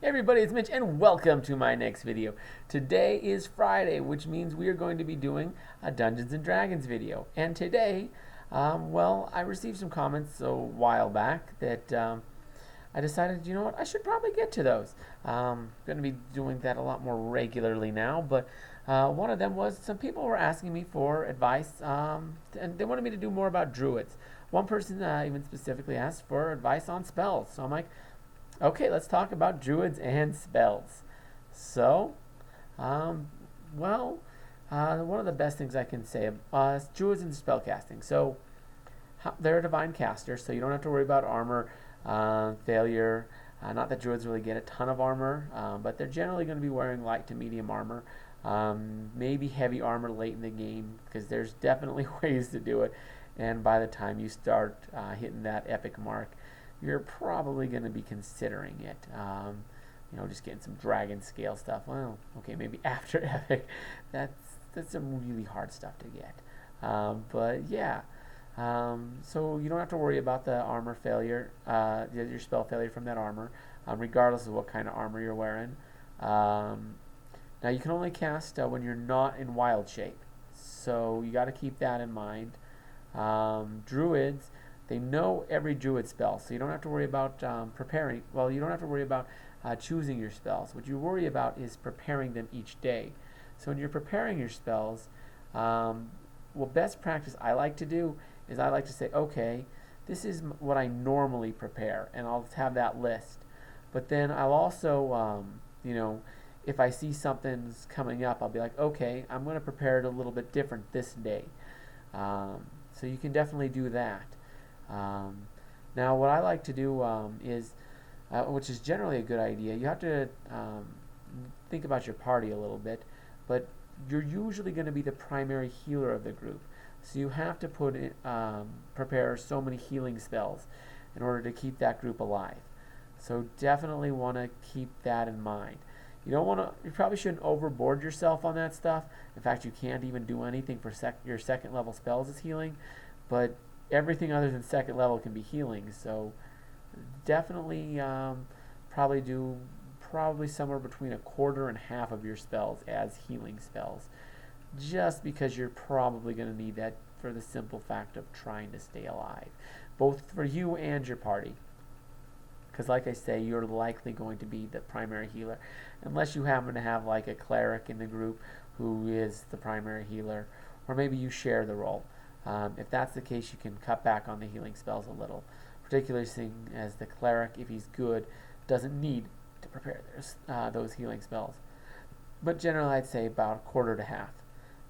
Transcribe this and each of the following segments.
Hey everybody, it's Mitch and welcome to my next video. Today is Friday, which means we are going to be doing a Dungeons and Dragons video. And today, I received some comments a while back that I decided, you know what, I should probably get to those. Going to be doing that a lot more regularly now, but one of them was some people were asking me for advice, and they wanted me to do more about Druids. One person even specifically asked for advice on spells, so I'm like, okay, let's talk about Druids and spells. So, um, one of the best things I can say is Druids and spellcasting. So, they're a divine caster, so you don't have to worry about armor failure. Not that Druids really get a ton of armor, but they're generally going to be wearing light to medium armor. Maybe heavy armor late in the game, because there's definitely ways to do it. And by the time you start hitting that epic mark, you're probably going to be considering it. Just getting some dragon scale stuff. Well, okay, maybe after epic. That's some really hard stuff to get. But yeah. So you don't have to worry about the armor failure, your spell failure from that armor, regardless of what kind of armor you're wearing. Now you can only cast when you're not in wild shape, so you got to keep that in mind. Druids, they know every druid spell, so you don't have to worry about preparing. Well, you don't have to worry about choosing your spells. What you worry about is preparing them each day. So when you're preparing your spells, best practice I like to do is I like to say, okay, this is what I normally prepare, and I'll have that list. But then I'll also, if I see something's coming up, I'll be like, okay, I'm going to prepare it a little bit different this day. So you can definitely do that. Now, what I like to do is, which is generally a good idea, you have to think about your party a little bit, but you're usually going to be the primary healer of the group. So you have to prepare so many healing spells in order to keep that group alive. So definitely want to keep that in mind. You probably shouldn't overboard yourself on that stuff. In fact, you can't even do anything for your second level spells as healing, but everything other than second level can be healing. So definitely probably somewhere between a quarter and half of your spells as healing spells, just because you're probably going to need that for the simple fact of trying to stay alive, both for you and your party. Because like I say, you're likely going to be the primary healer, unless you happen to have like a cleric in the group who is the primary healer, or maybe you share the role. If that's the case, you can cut back on the healing spells a little, particularly seeing as the cleric, if he's good, doesn't need to prepare those healing spells. But generally, I'd say about a quarter to half.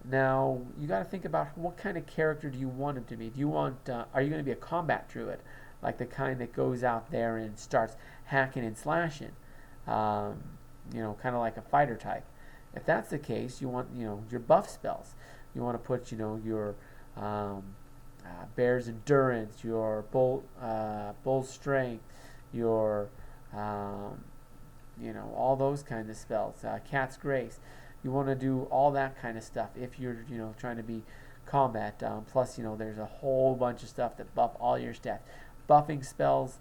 Now, you got to think about what kind of character do you want him to be. Are you going to be a combat druid, like the kind that goes out there and starts hacking and slashing, kind of like a fighter type? If that's the case, you want your buff spells. You want to put your bear's endurance, your bull's strength, your all those kinds of spells. Cat's grace. You want to do all that kind of stuff if you're trying to be combat. Plus, there's a whole bunch of stuff that buff all your stats. Buffing spells,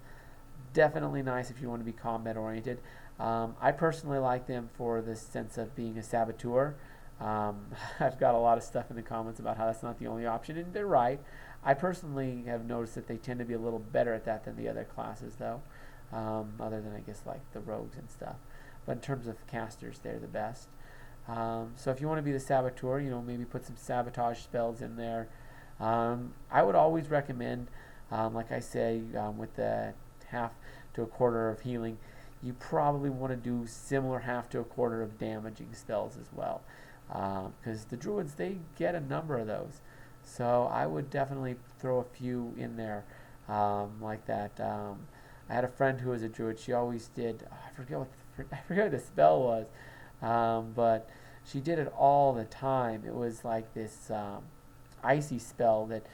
definitely nice if you want to be combat oriented. I personally like them for the sense of being a saboteur. I've got a lot of stuff in the comments about how that's not the only option, and they're right. I personally have noticed that they tend to be a little better at that than the other classes, though, other than I guess like the rogues and stuff. But in terms of casters, they're the best. So if you want to be the saboteur, maybe put some sabotage spells in there. I would always recommend, like I say, with the half to a quarter of healing, you probably want to do similar half to a quarter of damaging spells as well. Because the Druids, they get a number of those. So I would definitely throw a few in there like that. I had a friend who was a Druid. She always did, I forget what the spell was, but she did it all the time. It was like this icy spell that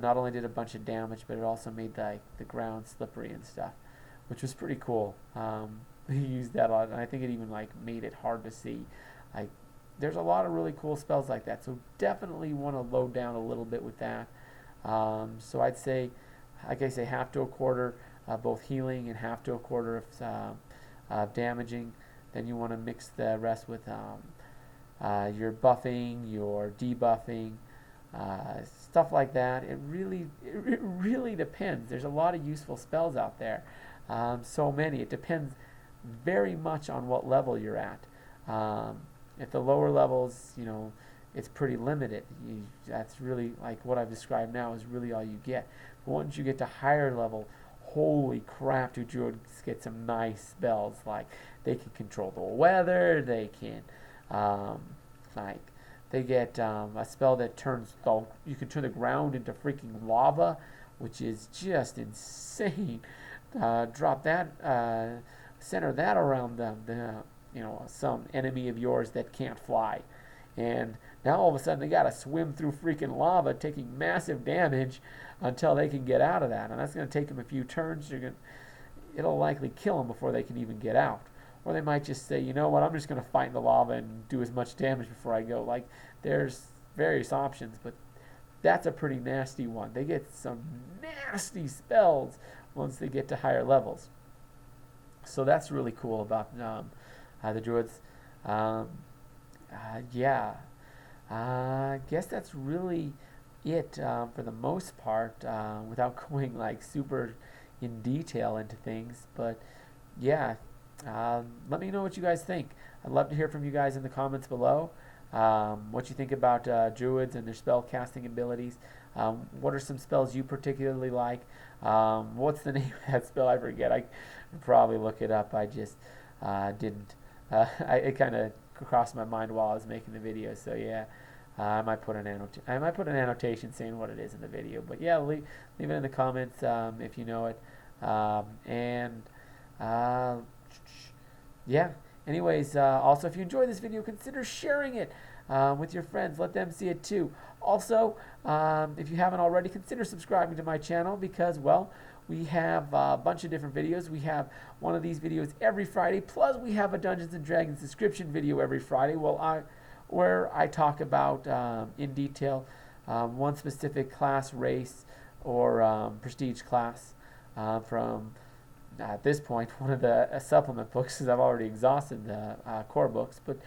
not only did a bunch of damage, but it also made the ground slippery and stuff, which was pretty cool. He used that a lot, and I think it even made it hard to see. There's a lot of really cool spells like that, so definitely want to load down a little bit with that. So I'd say, like I say, half to a quarter both healing and half to a quarter damaging. Then you want to mix the rest with your buffing, your debuffing, stuff like that. It really depends. There's a lot of useful spells out there. So many. It depends very much on what level you're at. At the lower levels, you know, it's pretty limited. That's really, like what I've described now, is really all you get. But once you get to higher level, holy crap, do Druids get some nice spells. Like, they can control the weather, they can, they get a spell that turns, you can turn the ground into freaking lava, which is just insane. Drop that, center that around them, some enemy of yours that can't fly. And now all of a sudden they gotta swim through freaking lava, taking massive damage until they can get out of that. And that's gonna take them a few turns. It'll likely kill them before they can even get out. Or they might just say, you know what, I'm just gonna fight in the lava and do as much damage before I go. Like, there's various options, but that's a pretty nasty one. They get some nasty spells once they get to higher levels. So that's really cool about the Druids. Yeah, I guess that's really it for the most part, without going like super in detail into things. But yeah, let me know what you guys think. I'd love to hear from you guys in the comments below. What you think about Druids and their spell casting abilities. What are some spells you particularly like? What's the name of that spell? I forget. I could probably look it up. I just didn't. It kind of crossed my mind while I was making the video. So yeah, I might put an annotation saying what it is in the video. But yeah, leave it in the comments if you know it. Yeah. Anyways, also if you enjoyed this video, consider sharing it with your friends. Let them see it too. Also, if you haven't already, consider subscribing to my channel because, well, we have a bunch of different videos. We have one of these videos every Friday, plus we have a Dungeons & Dragons description video every Friday where I talk about in detail one specific class, race, or prestige class from, at this point, one of the supplement books, because I've already exhausted the core books. But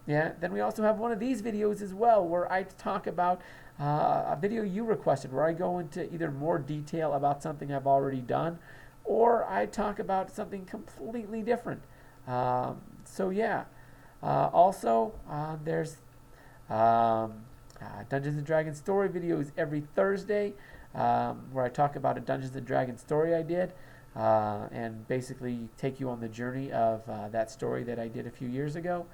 yeah, then we also have one of these videos as well where I talk about a video you requested where I go into either more detail about something I've already done, or I talk about something completely different. So yeah, also there's Dungeons & Dragons story videos every Thursday where I talk about a Dungeons & Dragons story I did and basically take you on the journey of that story that I did a few years ago.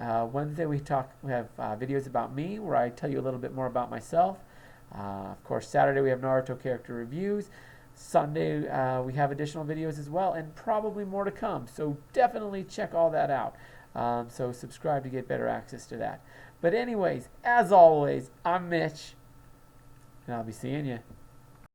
Wednesday we have videos about me where I tell you a little bit more about myself. Of course, Saturday we have Naruto character reviews. Sunday we have additional videos as well, and probably more to come. So definitely check all that out. So subscribe to get better access to that. But anyways, as always, I'm Mitch, and I'll be seeing you.